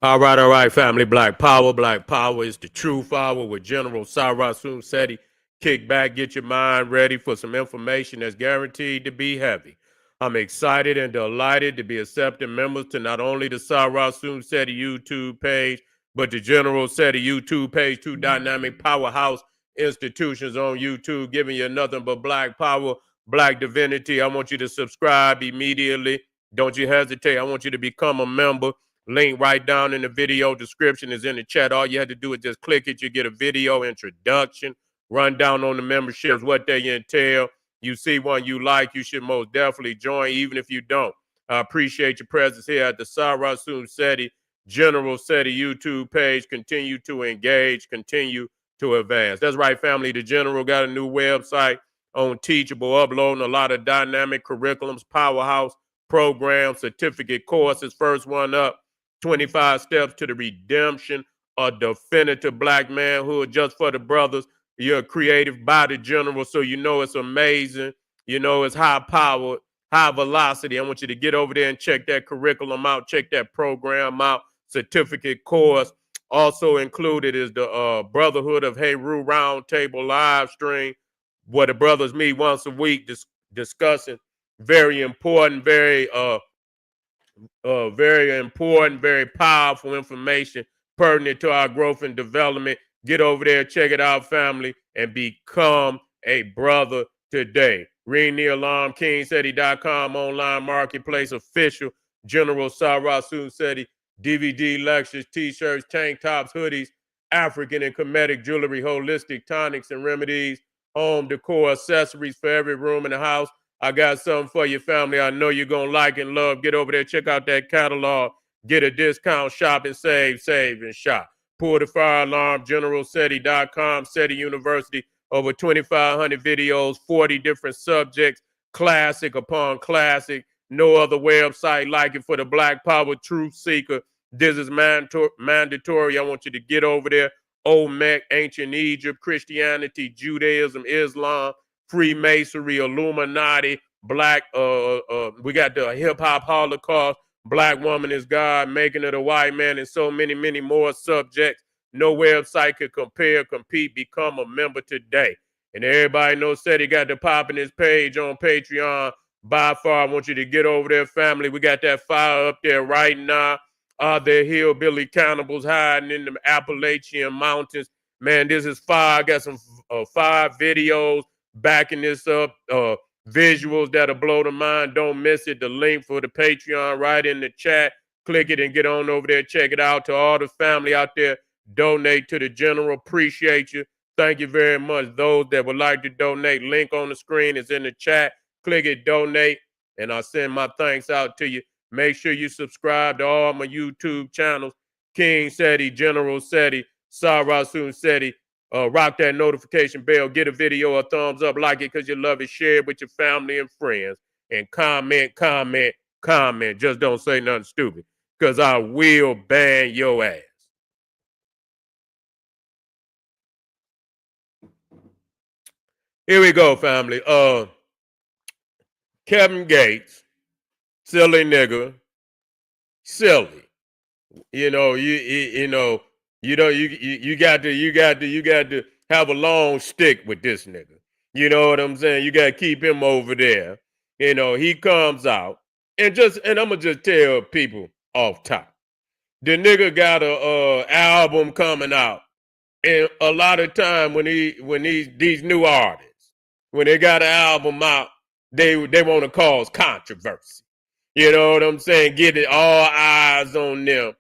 All right, family. Black Power. Black Power is the true power with General Cyrus Seti. Kick back, get your mind ready for some information that's guaranteed to be heavy. I'm excited and delighted to be accepting members to not only the Cyrus Seti YouTube page, but the General Seti YouTube page, two dynamic powerhouse institutions on YouTube, giving you nothing but black power, black divinity. I want you to subscribe immediately. Don't you hesitate. I want you to become a member. Link right down in the video description is in the chat. All you had to do is just click it. You get a video introduction, run down on the memberships, what they entail. You see one you like, you should most definitely join, even if you don't. I appreciate your presence here at the Cyrus Seti General Seti YouTube page. Continue to engage, continue to advance. That's right, family. The General got a new website on Teachable, uploading a lot of dynamic curriculums, powerhouse programs, certificate courses. First one up, 25 Steps to the Redemption of Definitive Black Manhood, just for the brothers. You're creative by the General, so you know it's amazing. You know it's high powered, high velocity. I want you to get over there and check that curriculum out, check that program out, certificate course. Also included is the Brotherhood of Heru Roundtable live stream, where the brothers meet once a week discussing very important, very important, very powerful information pertinent to our growth and development. Get over there, check it out, family, and become a brother today. Ring the alarm, KingSeti.com, online marketplace, official General Cyrus Seti DVD lectures, t-shirts, tank tops, hoodies, African and Kemetic jewelry, holistic tonics and remedies, home decor, accessories for every room in the house. I got something for your family. I know you're going to like and love. Get over there, check out that catalog, get a discount, shop and save and shop. Pull the fire alarm, generalseti.com, SETI University, over 2,500 videos, 40 different subjects, classic upon classic. No other website like it for the Black Power truth seeker. This is mandatory. I want you to get over there. Olmec, ancient Egypt, Christianity, Judaism, Islam, Freemasonry, Illuminati, black, we got the hip hop Holocaust, Black Woman is God, Making it a White Man, and so many, many more subjects. No website could compare, compete, become a member today. And everybody knows SETI got the pop in his page on Patreon. By far, I want you to get over there, family. We got that fire up there right now. They're hillbilly cannibals hiding in the Appalachian Mountains. Man, this is fire. I got some 5 videos backing this up, visuals that'll blow the mind. Don't miss it. The link for the Patreon right in the chat. Click it and get on over there. Check it out. To all the family out there, donate to the General. Appreciate you. Thank you very much. Those that would like to donate, link on the screen is in the chat. Click it, donate, and I'll send my thanks out to you. Make sure you subscribe to all my YouTube channels, King Seti, General Seti, Cyrus Seti. Rock that notification bell, get a video a thumbs up, like it because you love it, share it with your family and friends, and comment. Just don't say nothing stupid, because I will ban your ass. Here we go, family. Kevin Gates, silly nigga, silly. You know, you got to have a long stick with this nigga. You know what I'm saying? You got to keep him over there. You know, he comes out and I'm gonna just tell people off top. The nigga got a album coming out, and a lot of time when these new artists, when they got an album out, they want to cause controversy. You know what I'm saying? Get it all eyes on them,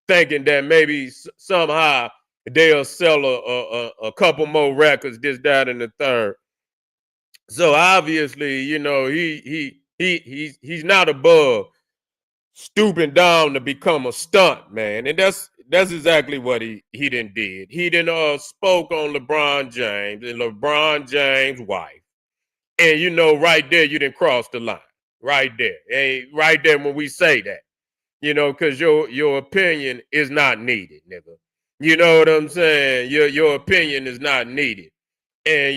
thinking that maybe somehow they'll sell a couple more records, this, that, and the third. So obviously, you know, he's not above stooping down to become a stunt man, and that's exactly what he didn't did. He didn't spoke on LeBron James and LeBron James' wife, and you know, right there, you didn't cross the line. Right there, hey, right there when we say that. You know, because your opinion is not needed, nigga. You know what I'm saying? Your opinion is not needed. And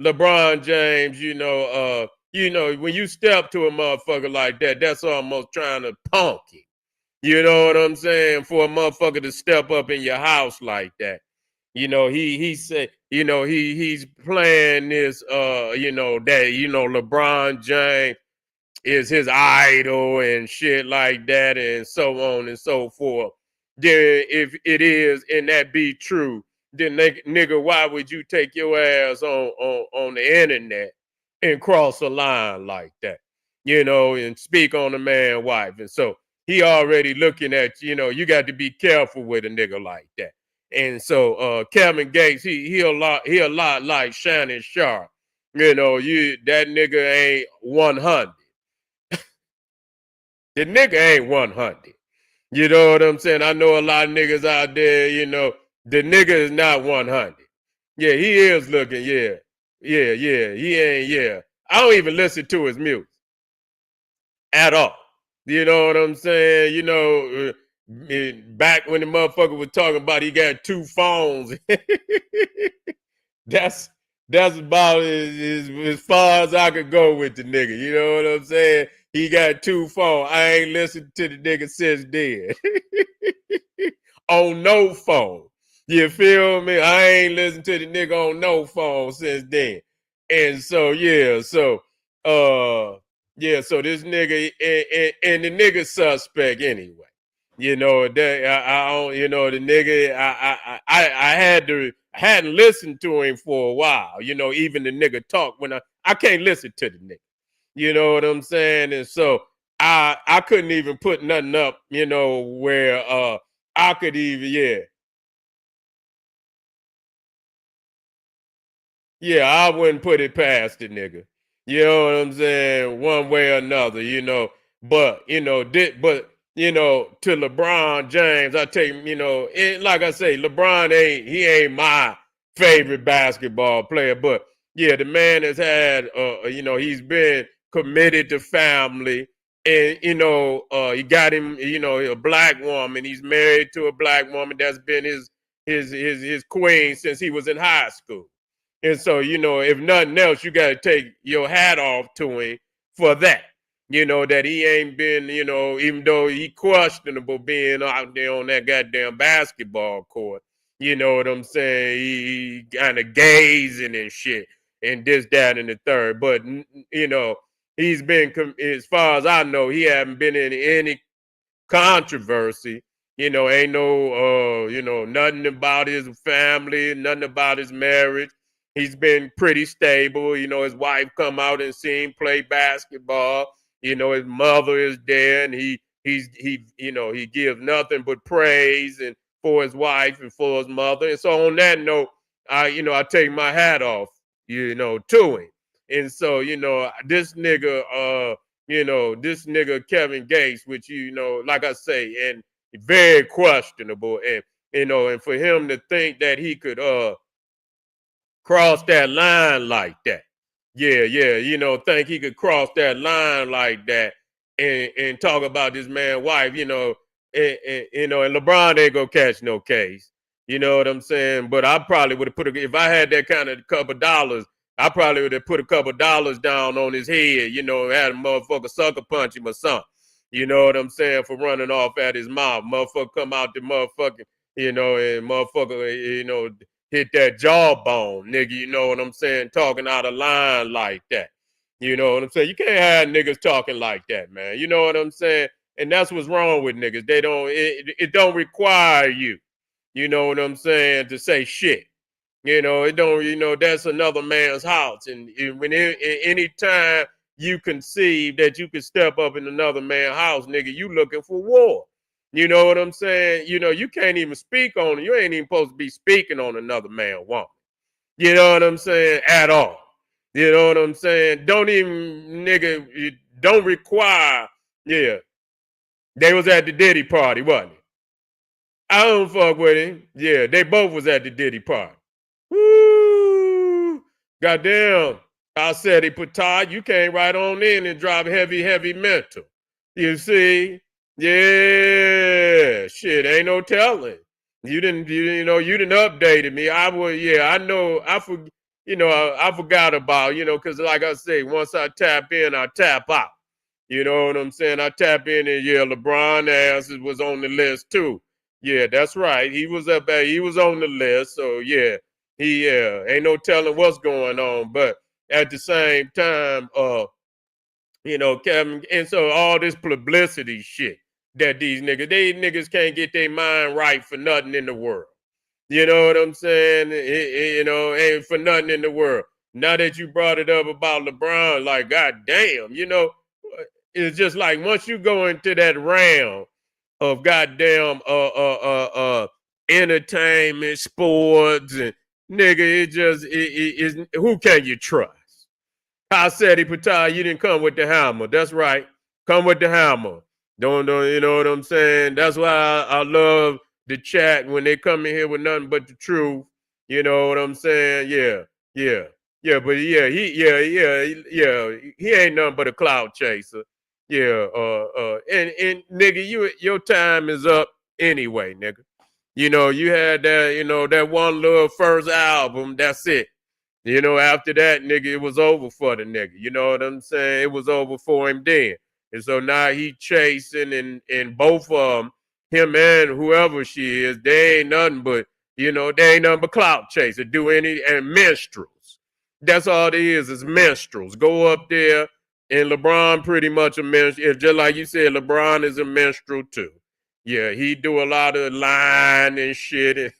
LeBron James, when you step to a motherfucker like that, that's almost trying to punk him. You know what I'm saying? For a motherfucker to step up in your house like that. You know, he said, you know, he's playing this you know, that, you know, LeBron James is his idol and shit like that and so on and so forth. Then if it is and that be true, then nigga, why would you take your ass on the internet and cross a line like that? You know, and speak on a man wife. And so he already looking at, you know, you got to be careful with a nigga like that. And so Kevin Gates, he a lot like Shannon Sharp. You know, that nigga ain't 100. The nigga ain't 100. You know what I'm saying? I know a lot of niggas out there, you know, the nigga is not 100. Yeah, he is looking, yeah. Yeah, he ain't, yeah. I don't even listen to his music at all. You know what I'm saying? You know, back when the motherfucker was talking about he got two phones. that's that's about as far as I could go with the nigga. You know what I'm saying? He got two phones. I ain't listened to the nigga since then. On no phone. You feel me? I ain't listened to the nigga on no phone since then. And so so this nigga and the nigga suspect anyway. You know, that I don't, you know, the nigga I hadn't listened to him for a while. You know, even the nigga talk when I can't listen to the nigga. You know what I'm saying? And so I couldn't even put nothing up, you know, where I could even yeah, I wouldn't put it past the nigga. You know what I'm saying? One way or another, you know. But you know, to LeBron James, I tell you, you know, like I say, LeBron ain't my favorite basketball player, but yeah, the man has had you know, he's been committed to family, and you know, he got him, you know, a black woman. He's married to a black woman that's been his queen since he was in high school. And so, you know, if nothing else, you got to take your hat off to him for that. You know, that he ain't been, you know, even though he questionable being out there on that goddamn basketball court. You know what I'm saying? He kind of gazing and shit and this, that, and the third. But, you know, he's been, as far as I know, he haven't been in any controversy. You know, ain't no you know, nothing about his family, nothing about his marriage. He's been pretty stable. You know, his wife come out and see him play basketball. You know, his mother is there, and he you know, he gives nothing but praise and for his wife and for his mother. And so on that note, I take my hat off, you know, to him. And so, you know, this nigga Kevin Gates, which, you know, like I say, and very questionable, and you know, and for him to think that he could cross that line like that, you know, think he could cross that line like that and talk about this man's wife, you know, and LeBron ain't gonna catch no case. You know what I'm saying? But I probably would have if I had that kind of couple dollars, I probably would have put a couple dollars down on his head, you know, had a motherfucker sucker punch him or something. You know what I'm saying? For running off at his mouth. Motherfucker come out the motherfucking, you know, and motherfucker, you know, hit that jawbone, nigga. You know what I'm saying? Talking out of line like that. You know what I'm saying? You can't have niggas talking like that, man. You know what I'm saying? And that's what's wrong with niggas. It don't require you. You know what I'm saying? To say shit. You know, it don't, you know, that's another man's house. And when any time you conceive that you can step up in another man's house, nigga, you looking for war. You know what I'm saying? You know, you can't even speak on it. You ain't even supposed to be speaking on another man woman. You know what I'm saying? At all. You know what I'm saying? Don't even, nigga, you don't require, yeah. They was at the Diddy party, wasn't it? I don't fuck with him. Yeah, they both was at the Diddy party. Woo! Goddamn. I said, Patah, you came right on in and dropped heavy mental. You see? Yeah. Shit, ain't no telling. You didn't updated me. I know, I forgot about, you know, because like I say, once I tap in, I tap out. You know what I'm saying? I tap in and yeah, LeBron ass was on the list too. Yeah, that's right. He was up there. He was on the list. So yeah, ain't no telling what's going on. But at the same time, Kevin, and so all this publicity shit that these niggas can't get their mind right for nothing in the world. You know what I'm saying? Ain't for nothing in the world. Now that you brought it up about LeBron, like, goddamn, it's just like once you go into that realm of goddamn entertainment, sports, and nigga, is who can you trust? I said, Patai, you didn't come with the hammer. That's right. Come with the hammer. Don't you know what I'm saying? That's why I love the chat when they come in here with nothing but the truth. You know what I'm saying? Yeah, yeah, yeah. But he ain't nothing but a cloud chaser. Yeah, and nigga, your time is up anyway, nigga. You had that, that one little first album. That's it. After that, nigga, it was over for the nigga. You know what I'm saying? It was over for him then. And so now he chasing and both of them, him and whoever she is, they ain't nothing but, they ain't nothing but clout chaser, and minstrels. That's all it is minstrels. Go up there, and LeBron pretty much a minstrel. Just like you said, LeBron is a minstrel too. Yeah, he do a lot of line and shit.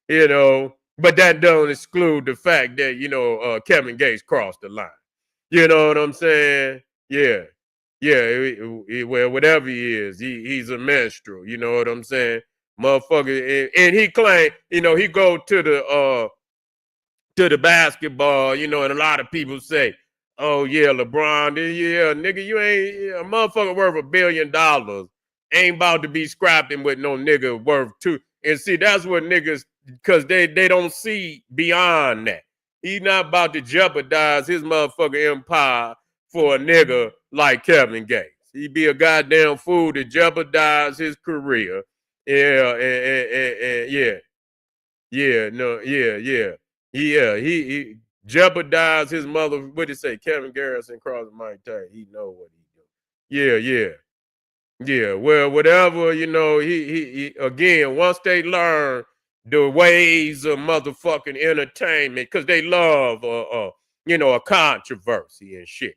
But that don't exclude the fact that Kevin Gates crossed the line. You know what I'm saying? Yeah, yeah. Well, whatever he is, he's a minstrel. You know what I'm saying, motherfucker? And he claimed, he go to the basketball, and a lot of people say, "Oh yeah, LeBron, yeah, nigga, you ain't a motherfucker worth $1 billion. Ain't about to be scrapping with no nigga worth two." And see, that's what niggas, because they don't see beyond that. He's not about to jeopardize his motherfucking empire for a nigga like Kevin Gates. He'd be a goddamn fool to jeopardize his career. Yeah, and yeah. Yeah, no, he jeopardized his mother. What did he say? Kevin Garrison crossed Mike Tyson. He know what he do. Yeah. Well, whatever, he again, once they learn the ways of motherfucking entertainment, because they love a controversy and shit.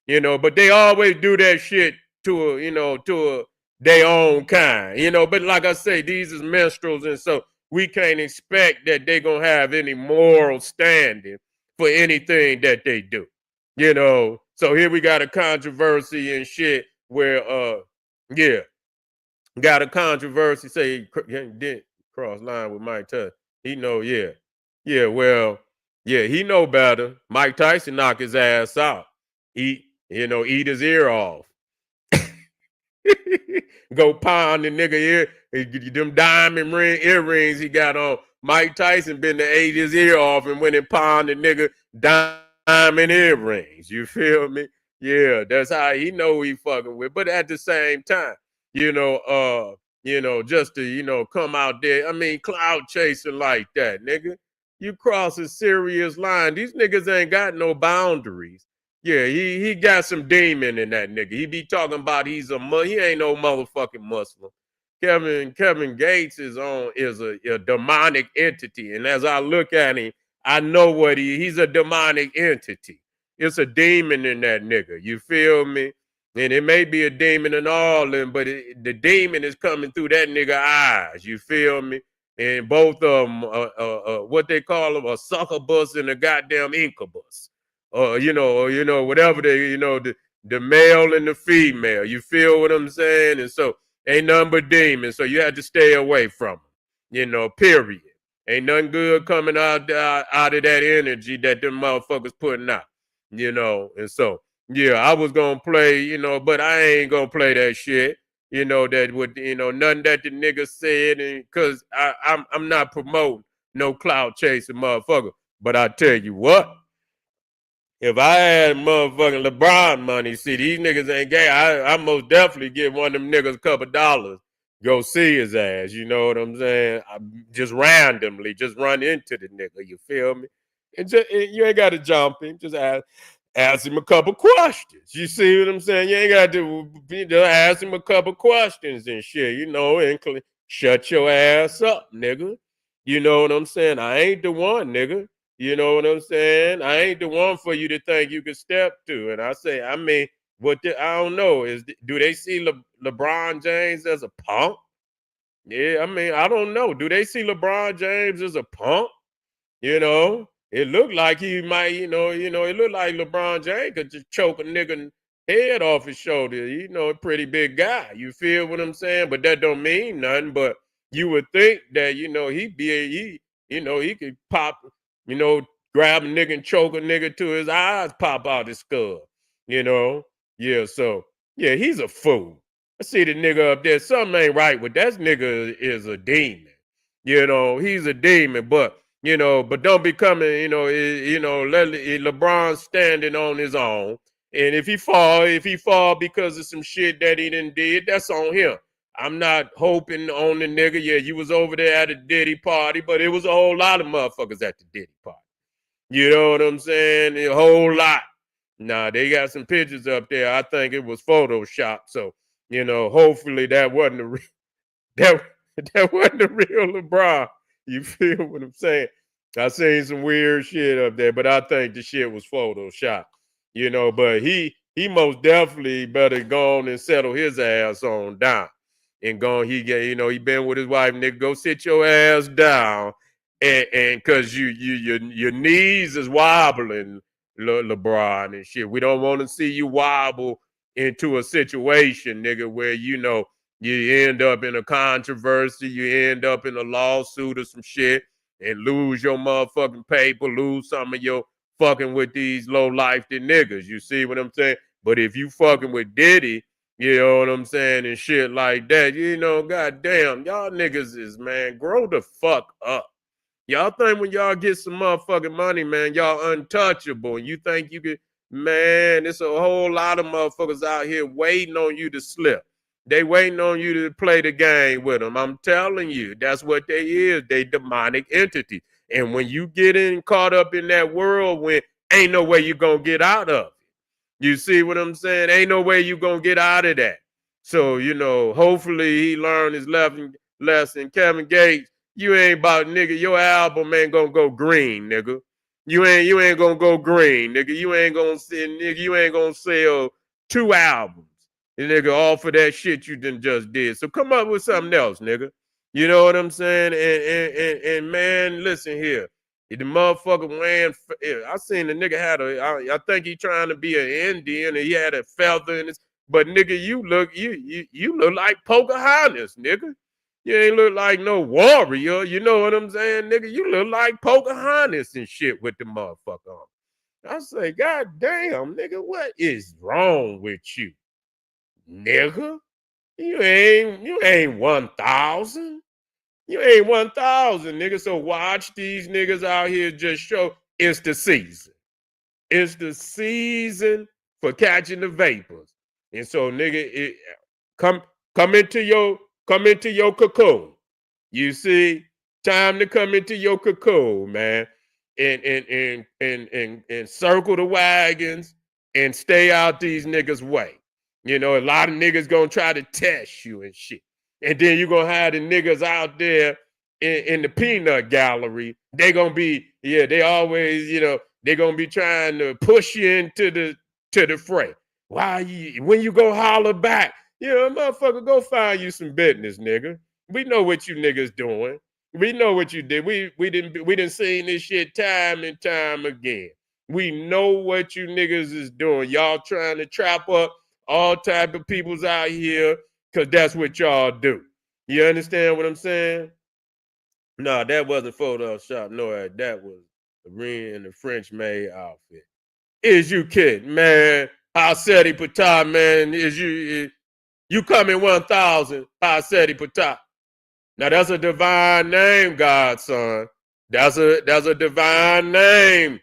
But they always do that shit to their own kind. But like I say, these is minstrels, and so we can't expect that they're gonna have any moral standing for anything that they do. So here we got a controversy and shit where yeah, got a controversy. Say he did cross line with Mike Tyson. He know, well, he know better. Mike Tyson knock his ass out. Eat his ear off. Go pound the nigga ear. Them diamond earrings he got on. Mike Tyson been to ate his ear off and went and pound the nigga diamond earrings. You feel me? Yeah, that's how he know he fucking with. But at the same time, just to, come out there. I mean, cloud chasing like that, nigga. You cross a serious line. These niggas ain't got no boundaries. Yeah, he got some demon in that nigga. He be talking about he ain't no motherfucking Muslim. Kevin Gates is a demonic entity, and as I look at him, I know what he's a demonic entity. It's a demon in that nigga. You feel me? And it may be a demon in all of them, but the demon is coming through that nigga eyes. You feel me? And both of them, what they call them, a succubus and a goddamn incubus. Whatever the male and the female. You feel what I'm saying? And so ain't nothing but demons. So you have to stay away from them. Period. Ain't nothing good coming out of that energy that them motherfuckers putting out. And so I was gonna play, but I ain't gonna play that shit. That would, nothing that the nigga said, and cause I'm not promoting no clout chasing motherfucker. But I tell you what. If I had motherfucking LeBron money, see, these niggas ain't gay. I most definitely give one of them niggas a couple dollars. Go see his ass. You know what I'm saying? Just randomly, just run into the nigga. You feel me? And you ain't got to jump him. Just ask. ask him a couple questions. You see what I'm saying? You ain't got to ask him a couple questions and shit, and shut your ass up, nigga. You know what I'm saying? I ain't the one, nigga. You know what I'm saying? I ain't the one for you to think you can step to. And I mean, I don't know do they see LeBron James as a punk? Yeah, I mean, I don't know. Do they see LeBron James as a punk? It looked like he might, it looked like LeBron James could just choke a nigga head off his shoulder. A pretty big guy. You feel what I'm saying? But that don't mean nothing. But you would think that, he could pop, grab a nigga and choke a nigga to his eyes pop out his skull. Yeah, so yeah, he's a fool. I see the nigga up there. Something ain't right with that nigga is a demon. He's a demon, but don't be coming, let LeBron standing on his own. And if he fall because of some shit that he done did, that's on him. I'm not hoping on the nigga. Yeah, you was over there at a Diddy party, but it was a whole lot of motherfuckers at the Diddy party. You know what I'm saying? A whole lot. Nah, they got some pictures up there. I think it was Photoshop. So, hopefully that wasn't that wasn't the real LeBron. You feel what I'm saying? I seen some weird shit up there, but I think the shit was Photoshop. But he most definitely better go on and settle his ass on down. And he been with his wife, nigga. Go sit your ass down. And cause your knees is wobbling, LeBron and shit. We don't want to see you wobble into a situation, nigga, where you end up in a controversy, you end up in a lawsuit or some shit, and lose your motherfucking paper, lose some of your fucking with these low-lifed niggas. You see what I'm saying? But if you fucking with Diddy, you know what I'm saying, and shit like that, goddamn, y'all niggas is, man, grow the fuck up. Y'all think when y'all get some motherfucking money, man, y'all untouchable. And you think you could, man, it's a whole lot of motherfuckers out here waiting on you to slip. They waiting on you to play the game with them. I'm telling you, that's what they is. They demonic entity. And when you get caught up in that whirlwind, ain't no way you gonna get out of it. You see what I'm saying? Ain't no way you gonna get out of that. So, hopefully he learned his lesson. Kevin Gates, you ain't about, nigga, your album ain't gonna go green, nigga. You ain't gonna go green, nigga. You ain't gonna sell 2 albums. Nigga, all for that shit you done just did. So come up with something else, nigga. You know what I'm saying? And man, listen here. The motherfucker wearing, I seen the nigga I think he trying to be an Indian and he had a feather in his, but nigga, you look like Pocahontas, nigga. You ain't look like no warrior. You know what I'm saying, nigga? You look like Pocahontas and shit with the motherfucker on. I say, God damn, nigga, what is wrong with you? Nigga, you ain't 1,000. You ain't 1,000, nigga. So watch these niggas out here just show it's the season. It's the season for catching the vapors. And so, nigga, come into your cocoon. You see, time to come into your cocoon, man. And circle the wagons and stay out these niggas' way. A lot of niggas gonna try to test you and shit. And then you're gonna have the niggas out there in the peanut gallery. They gonna be, they always, they gonna be trying to push you into the fray. When you go holler back, motherfucker, go find you some business, nigga. We know what you niggas doing. We know what you did. We didn't seen this shit time and time again. We know what you niggas is doing. Y'all trying to trap up all type of peoples out here because that's what y'all do. You understand what I'm saying? No, that wasn't Photoshop. No, that was in the French maid outfit. Is you kidding, man? How said he pata, man? Is you come in 1,000? How said he pata? Now that's a divine name, Godson. That's a divine name.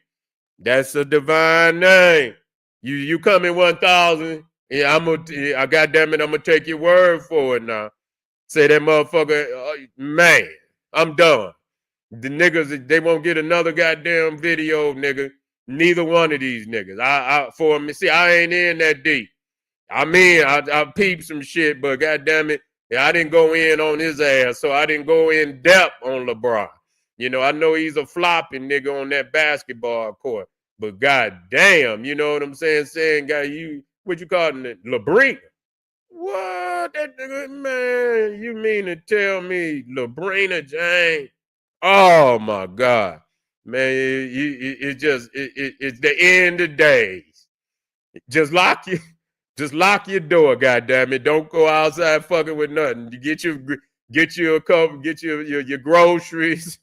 That's a divine name. You come in 1,000. Yeah, I goddamn it, I'm gonna take your word for it now. Say that motherfucker, man, I'm done. The niggas, they won't get another goddamn video, nigga. Neither one of these niggas. For me, see, I ain't in that deep. I mean, I peeped some shit, but goddamn it, I didn't go in on his ass, so I didn't go in depth on LeBron. You know, I know he's a flopping nigga on that basketball court, but goddamn, you know what I'm saying? Saying, guy, what you calling it? LeBron? What? That nigga, man, you mean to tell me LeBron James? Oh my God, man, it's the end of days. Just lock your door, goddamn it. Don't go outside fucking with nothing. You get you a couple, get your groceries.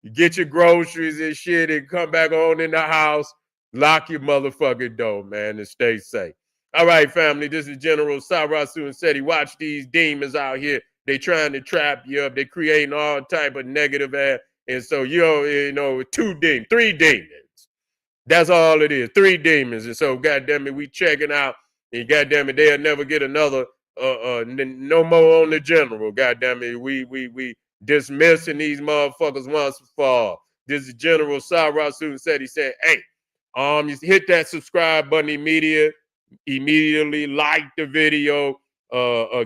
You get your groceries and shit and come back on in the house. Lock your motherfucking door, man, and stay safe. All right, family, this is General Sarasu and Seti. Watch these demons out here. They trying to trap you up. They creating all type of negative ass. And so, you know, 3 demons. That's all it is. 3 demons. And so, goddamn it, we checking out. And goddamn it, they'll never get another no more on the general. Goddamn it. We dismissing these motherfuckers once and for all. This is General Sarasu and said, he said, hey, you hit that subscribe button immediately like the video.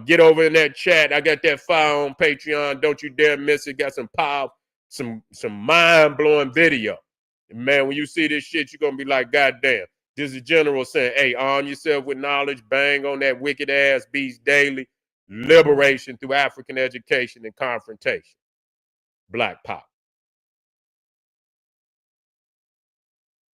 Get over in that chat. I got that file on Patreon. Don't you dare miss it. Got some power, some mind-blowing video. Man, when you see this shit, you're gonna be like, God damn. This is General saying, hey, arm yourself with knowledge, bang on that wicked ass beast daily. Liberation through African education and confrontation. Black Pop.